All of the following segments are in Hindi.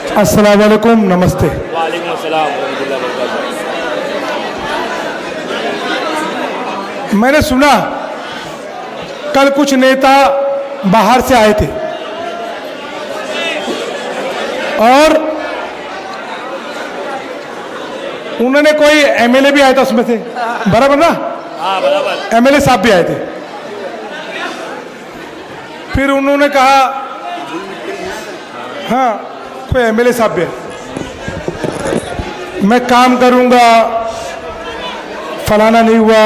अस्सलाम वालेकुम, नमस्ते। वालेकुम अस्सलाम रहमतुल्लाहि व बरकातहू। मैंने सुना कल कुछ नेता बाहर से आए थे और उन्होंने कोई एमएलए भी आया था उसमें से, बराबर ना? हाँ बराबर। एमएलए साहब भी आए थे। फिर उन्होंने कहा, हाँ कोई एमएलए साहब भी है, मैं काम करूंगा, फलाना नहीं हुआ।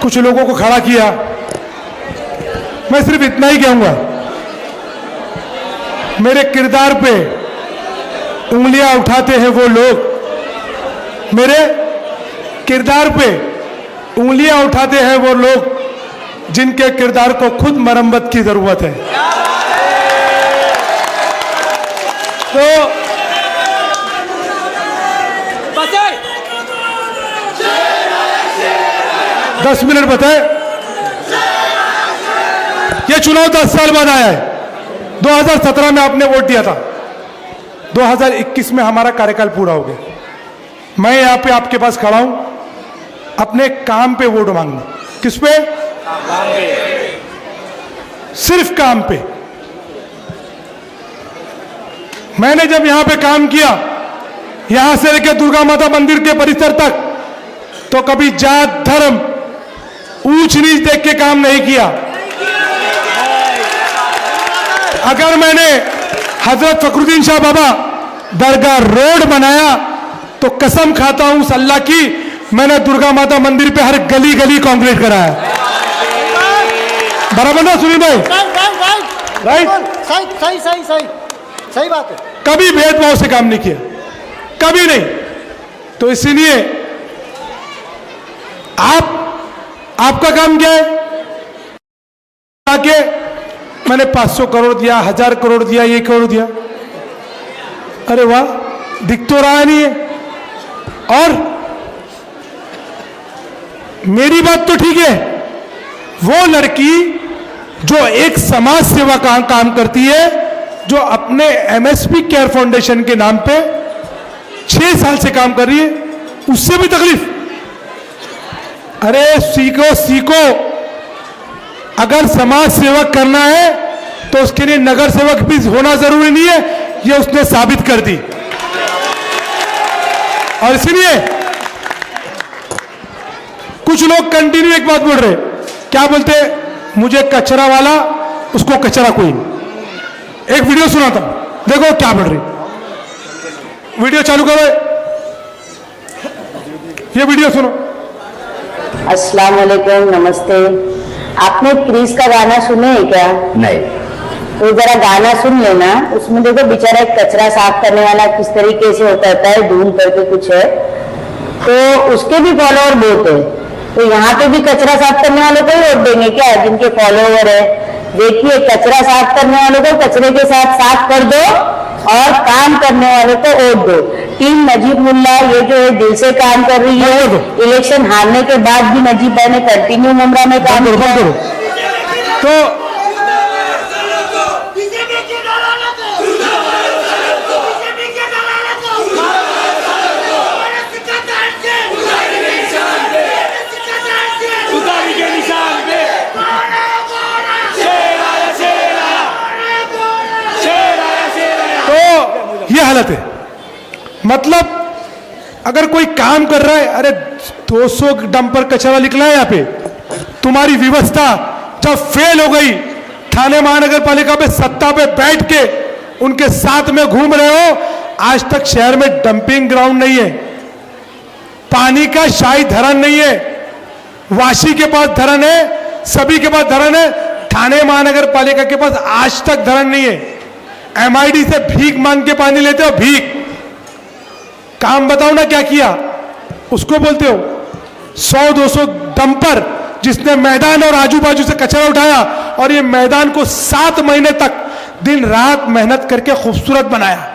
कुछ लोगों को खड़ा किया। मैं सिर्फ इतना ही कहूंगा, मेरे किरदार पे उंगलियां उठाते हैं वो लोग, मेरे किरदार पे उंगलियां उठाते हैं वो लोग जिनके किरदार को खुद मरम्मत की जरूरत है। तो 10 मिनट बताए। ये चुनाव 10 साल बाद आया है। 2017 में आपने वोट दिया था, 2021 में हमारा कार्यकाल पूरा हो गया। मैं यहां पे आपके पास खड़ा हूं अपने काम पे वोट मांगने। किस पे? सिर्फ काम पे। मैंने जब यहां पे काम किया, यहां से लेकर दुर्गा माता मंदिर के परिसर तक, तो कभी जात धर्म ऊंच नीच देख के काम नहीं किया। अगर मैंने हजरत फखरुद्दीन शाह बाबा दरगाह रोड बनाया तो कसम खाता हूं उस अल्लाह की, मैंने दुर्गा माता मंदिर पे हर गली गली कंक्रीट कराया। बराबर ना सुनील भाई? राइट? सही बात है। कभी भेदभाव से काम नहीं किया, कभी नहीं। तो इसीलिए आपका काम क्या है? आके मैंने 500 करोड़ दिया, 1000 करोड़ दिया, 1 करोड़ दिया। अरे वाह, दिख तो रहा नहीं है। और मेरी बात तो ठीक है, वो लड़की जो एक समाज सेवा का काम करती है, जो अपने एमएसपी केयर फाउंडेशन के नाम पे 6 साल से काम कर रही है, उससे भी तकलीफ। अरे सीखो सीखो, अगर समाज सेवक करना है तो उसके लिए नगर सेवक भी होना जरूरी नहीं है, ये उसने साबित कर दी। और इसलिए कुछ लोग कंटिन्यू एक बात बोल रहे, क्या बोलते? मुझे कचरा वाला, उसको कचरा कोई। एक वीडियो सुना था, देखो क्या बोल रही। वीडियो चालू करो, ये वीडियो सुनो। अस्सलाम वालेकुम, नमस्ते। आपने क्रिस का गाना सुने है क्या? नहीं। तो जरा गाना सुन लेना। उसमें देखो बेचारा एक कचरा साफ करने वाला किस तरीके से होता है, ढूंढ करके कुछ है, तो उसके भी फॉलोअर बहुत है। तो यहाँ पे भी कचरा साफ करने वालों को ही वोट देंगे क्या, जिनके फॉलोअर है? देखिए, कचरा साफ करने वालों को कचरे के साथ साफ कर दो और काम करने वालों को वोट दो। टीम नजीब मुल्ला ये जो है दिल से काम कर रही है। इलेक्शन हारने के बाद भी नजीब भाई ने कंटिन्यू मुमरा में काम किया। तो ये हालत है। मतलब अगर कोई काम कर रहा है, अरे 200 डंपर कचरा निकला है यहाँ पे, तुम्हारी व्यवस्था जब फेल हो गई, थाने महानगर पालिका पे सत्ता पे बैठ के उनके साथ में घूम रहे हो, आज तक शहर में डंपिंग ग्राउंड नहीं है, पानी का शाही धरण नहीं है, वाशी के पास धरण है, सभी के पास धरण है, थाने महानगर पालिका के पास आज तक धरण नहीं है। एमआईडी से भीख मांग के पानी लेते हो, भीख। काम बताओ ना क्या किया, उसको बोलते हो 100-200 डंपर, जिसने मैदान और आजू बाजू से कचरा उठाया और ये मैदान को 7 महीने तक दिन रात मेहनत करके खूबसूरत बनाया।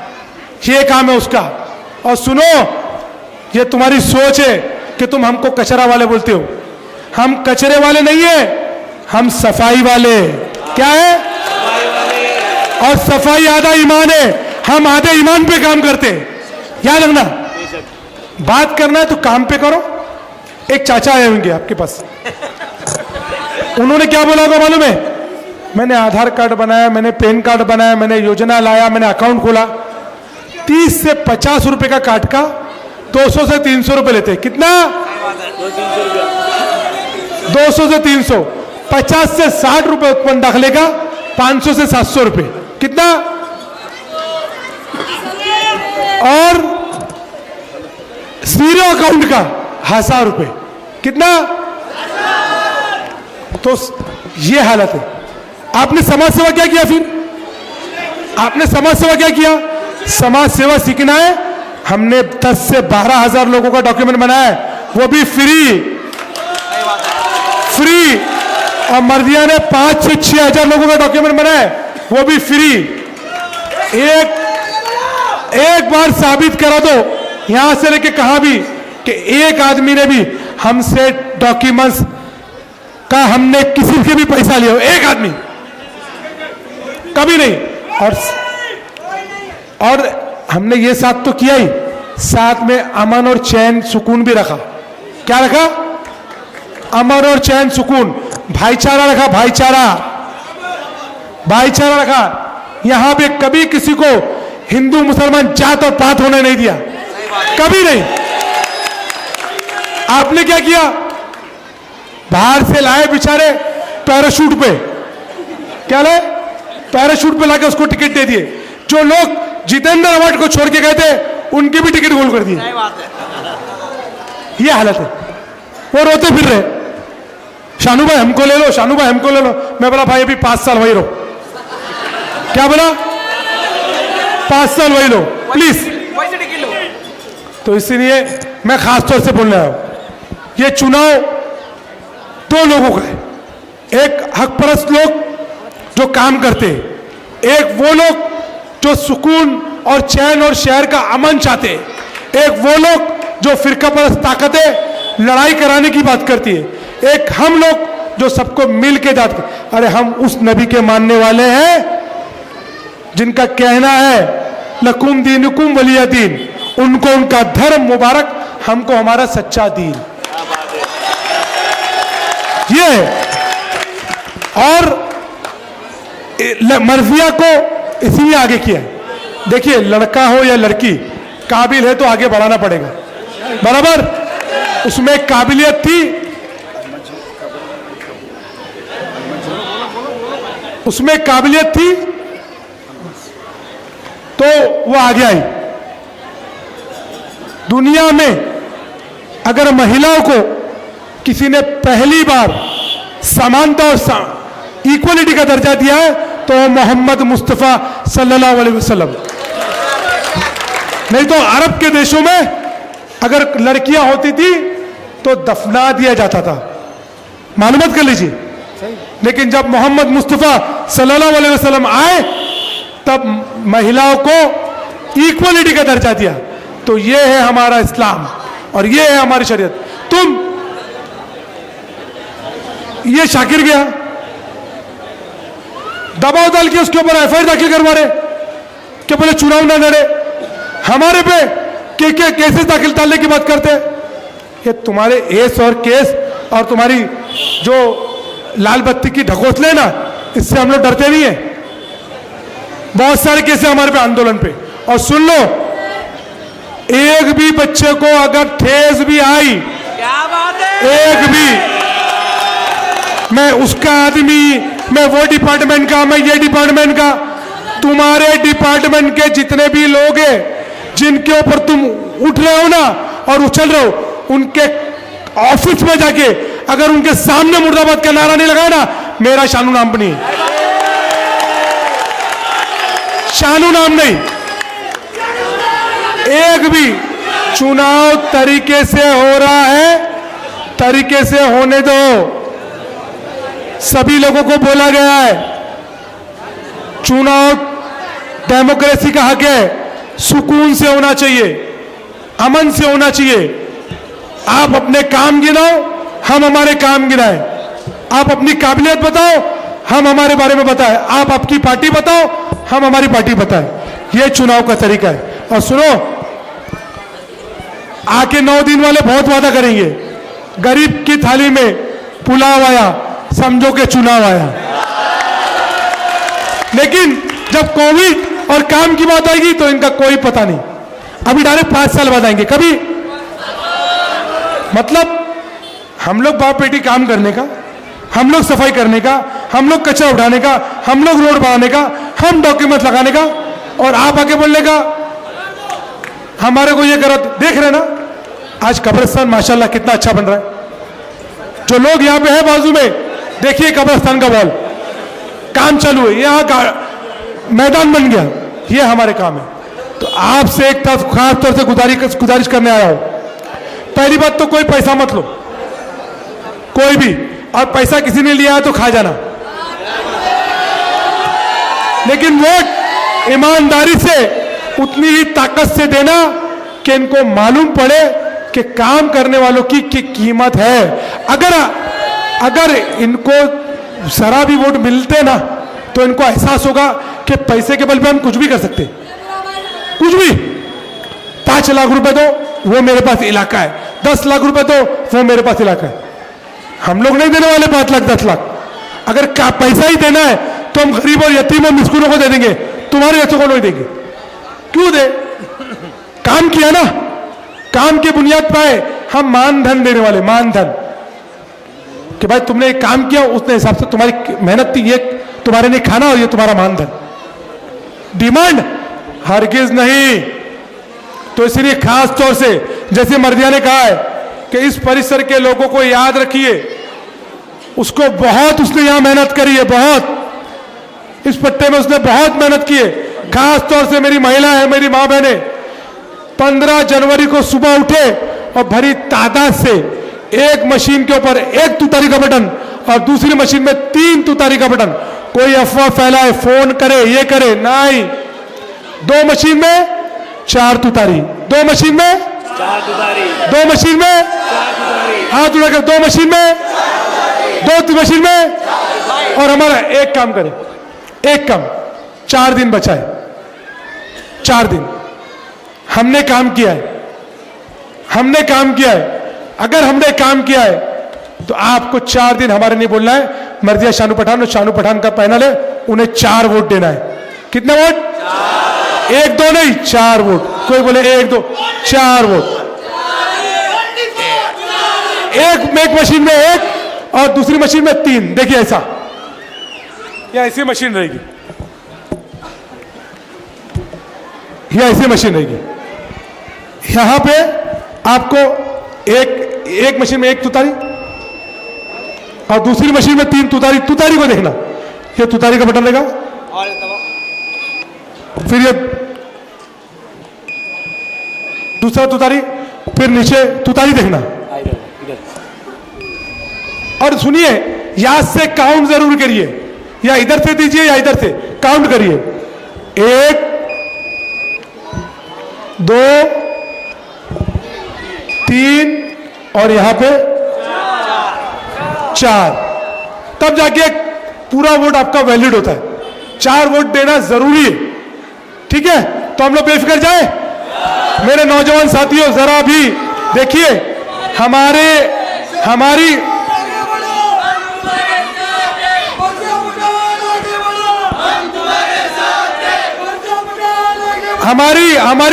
ये काम है उसका। और सुनो, ये तुम्हारी सोच है कि तुम हमको कचरा वाले बोलते हो। हम कचरे वाले नहीं है, हम सफाई वाले। क्या है? और सफाई आधा ईमान है, हम आधे ईमान पे काम करते हैं, याद रखना। बात करना है तो काम पे करो। एक चाचा आए होंगे आपके पास, उन्होंने क्या बोला होगा मालूम है? मैंने आधार कार्ड बनाया, मैंने पैन कार्ड बनाया, मैंने योजना लाया, मैंने अकाउंट खोला। 30 से 50 रुपए का काट का 200 से 300 रुपए लेते हैं। कितना? 200 से 300। 50 से 60 रुपए उत्पन्न दाखिले का, 500 से 700 रुपए। कितना? और जीरो अकाउंट का 1000 रुपए। कितना? तो ये हालत है। आपने समाज सेवा क्या किया? फिर आपने समाज सेवा क्या किया? समाज सेवा सीखना है, हमने 10 से 12 हजार लोगों का डॉक्यूमेंट बनाया है, वो भी फ्री। और मर्दिया ने 5 से 6 हजार लोगों का डॉक्यूमेंट बनाया है, वो भी फ्री। एक बार साबित करा दो यहां से लेके कहां भी कि एक आदमी ने भी हमसे डॉक्यूमेंट्स का हमने किसी से भी पैसा लिया हो, एक आदमी कभी नहीं। और हमने ये साथ तो किया ही, साथ में अमन और चैन सुकून भी रखा। क्या रखा? अमन और चैन सुकून, भाईचारा रखा। भाईचारा रखा। यहां पे कभी किसी को हिंदू मुसलमान जात और पात होने नहीं दिया, कभी नहीं। आपने क्या किया? बाहर से लाए बेचारे पैराशूट पे, क्या लाए? पैराशूट पे लाके उसको टिकट दे दिए। जो लोग जितेंद्र अवार्ड को छोड़ के गए थे, उनकी भी टिकट गोल कर दी। ये हालत है। वो रोते फिर रहे, शानू भाई हमको ले लो, शानू भाई हमको ले लो। मैं बोला भाई अभी 5 साल वही रहो। क्या बोला? 5 साल वही लो प्लीज। तो इसीलिए मैं खास तौर से बोल रहा हूं, ये चुनाव 2 लोगों का है। एक हकपरस्त लोग जो काम करते हैं, एक वो लोग जो सुकून और चैन और शहर का अमन चाहते हैं, एक वो लोग जो फिरका परस्त ताकतें लड़ाई कराने की बात करती है, एक हम लोग जो सबको मिल के जाते। अरे हम उस नबी के मानने वाले हैं जिनका कहना है लकुम दीनुकुम वलिया दीन, उनको उनका धर्म मुबारक, हमको हमारा सच्चा दीन। ये और मर्जिया को इसीलिए आगे किया। देखिए लड़का हो या लड़की, काबिल है तो आगे बढ़ाना पड़ेगा, बराबर। उसमें काबिलियत थी, उसमें काबिलियत थी तो वो आगे आई। दुनिया में अगर महिलाओं को किसी ने पहली बार समानता और इक्वलिटी का दर्जा दिया है तो मोहम्मद मुस्तफ़ा सल्लल्लाहु अलैहि वसल्लम। नहीं तो अरब के देशों में अगर लड़कियां होती थी तो दफना दिया जाता था, मालूमात कर लीजिए। लेकिन जब मोहम्मद मुस्तफ़ा सल्लल्लाहु अलैहि वसल्लम आए तब महिलाओं को इक्वलिटी का दर्जा दिया। तो ये है हमारा इस्लाम और ये है हमारी शरीयत। तुम ये शाकिर गया, दबाव डाल के उसके ऊपर एफआईआर दाखिल करवा रहे कि बोले चुनाव ना लड़े, हमारे पे के केसेस दाखिल डालने की बात करते हैं। ये तुम्हारे एस और केस और तुम्हारी जो लाल बत्ती की ढकोसले ना, इससे हम लोग डरते नहीं है। बहुत सारे केस है हमारे पे आंदोलन पे। और सुन लो, एक भी बच्चे को अगर ठेस भी आई, क्या बात है, एक भी, मैं उसका आदमी, मैं वो डिपार्टमेंट का, मैं ये डिपार्टमेंट का, तुम्हारे डिपार्टमेंट के जितने भी लोग हैं जिनके ऊपर तुम उठ रहे हो ना और उछल रहे हो, उनके ऑफिस में जाके अगर उनके सामने मुर्दाबाद का नारा नहीं लगाया ना, मेरा शानू नाम नहीं, शानू नाम नहीं। एक भी चुनाव तरीके से हो रहा है, तरीके से होने दो। सभी लोगों को बोला गया है चुनाव डेमोक्रेसी का हक है, सुकून से होना चाहिए, अमन से होना चाहिए। आप अपने काम गिनाओ, हम हमारे काम गिनाएं। आप अपनी काबिलियत बताओ, हम हमारे बारे में बताएं। आप आपकी पार्टी बताओ, हम हमारी पार्टी बताएं। ये चुनाव का तरीका है। और सुनो, आके 9 दिन वाले बहुत वादा करेंगे, गरीब की थाली में पुलाव आया, समझो के चुनाव आया। लेकिन जब कोविड और काम की बात आएगी तो इनका कोई पता नहीं। अभी डायरेक्ट 5 साल बाद आएंगे कभी। मतलब हम लोग बाप बेटी काम करने का, हम लोग सफाई करने का, हम लोग कचरा उठाने का, हम लोग रोड बनाने का, हम डॉक्यूमेंट लगाने का, और आप आके बोलने का हमारे को ये करो। देख रहे ना आज कब्रिस्तान माशाल्लाह कितना अच्छा बन रहा है। जो लोग यहाँ पे है बाजू में, देखिए कब्रिस्तान का वॉल काम चालू है, यहाँ मैदान बन गया। ये हमारे काम है। तो आपसे एक तरफ खास तौर से गुजारिश करने आया हूं। पहली बात तो कोई पैसा मत लो, कोई भी, और पैसा किसी ने लिया है तो खा जाना। लेकिन वोट ईमानदारी से उतनी ही ताकत से देना कि इनको मालूम पड़े कि काम करने वालों की कीमत है। अगर इनको शराबी वोट मिलते ना तो इनको एहसास होगा कि पैसे के बल पे हम कुछ भी कर सकते, कुछ भी। 5 लाख रुपए दो, वो मेरे पास इलाका है। 10 लाख रुपए दो, वो मेरे पास इलाका है। हम लोग नहीं देने वाले 5 लाख 10 लाख। अगर पैसा ही देना है तो हम गरीब और यतीम और मिस्किनों को दे देंगे, तुम्हारे जैसों को नहीं देंगे। क्यों दे? काम किया ना, काम की बुनियाद पर हम मानधन देने वाले, मानधन कि भाई तुमने एक काम किया, उसने हिसाब से तुम्हारी मेहनत थी, ये तुम्हारे लिए खाना और ये तुम्हारा मानधन। डिमांड हरगिज नहीं। तो इसलिए खास तौर से जैसे मर्दिया ने कहा है कि इस परिसर के लोगों को याद रखिए, उसको बहुत, उसने यहां मेहनत करी है, बहुत इस पट्टे में उसने बहुत मेहनत की है। खास तौर से मेरी महिला है, मेरी मां बहने 15 जनवरी को सुबह उठे और भरी तादाद से एक मशीन के ऊपर 1 तुतारी का बटन और दूसरी मशीन में 3 तुतारी का बटन। कोई अफवाह फैलाए, फोन करे, ये करे, नहीं। 2 मशीन में 4 तुतारी, 2 मशीन में 4 तुतारी, 2 मशीन में 4 तुतारी, हाथ उठाकर 2 मशीन में, 2 मशीन में। और हमारा एक काम करे, एक काम, 4 दिन बचा है, 4 दिन हमने काम किया है, हमने काम किया है। अगर हमने काम किया है तो आपको 4 दिन हमारे नहीं बोलना है। मर्जिया शानू पठान और शानू पठान का पैनल है, उन्हें 4 वोट देना है। कितने वोट? 1 2 नहीं, 4 वोट। कोई बोले 1 2, 4 वोट। एक मशीन में 1 और दूसरी मशीन में 3। देखिए ऐसा, या ऐसी मशीन रहेगी, या ऐसी मशीन रहेगी। यहां पे आपको एक मशीन में 1 तुतारी और दूसरी मशीन में 3 तुतारी। तुतारी को देखना, ये तुतारी का बटन लगा, फिर ये दूसरा तुतारी, फिर नीचे तुतारी देखना। और सुनिए, याद से काउंट जरूर करिए, या इधर से दीजिए या इधर से काउंट करिए। 1 2 3 और यहां पे 4। तब जाके पूरा वोट आपका वैलिड होता है। 4 वोट देना जरूरी है, ठीक है? तो हम लोग बेफिक्र जाए। मेरे नौजवान साथियों, जरा भी देखिए, हमारी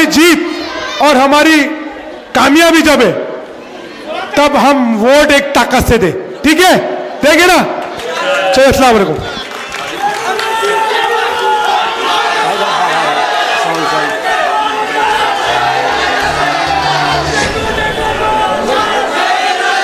जीत और हमारी कामयाबी जब है तब हम वोट एक ताकत से दे, ठीक है? देंगे ना? चलिए, अस्सलाम वालेकुम।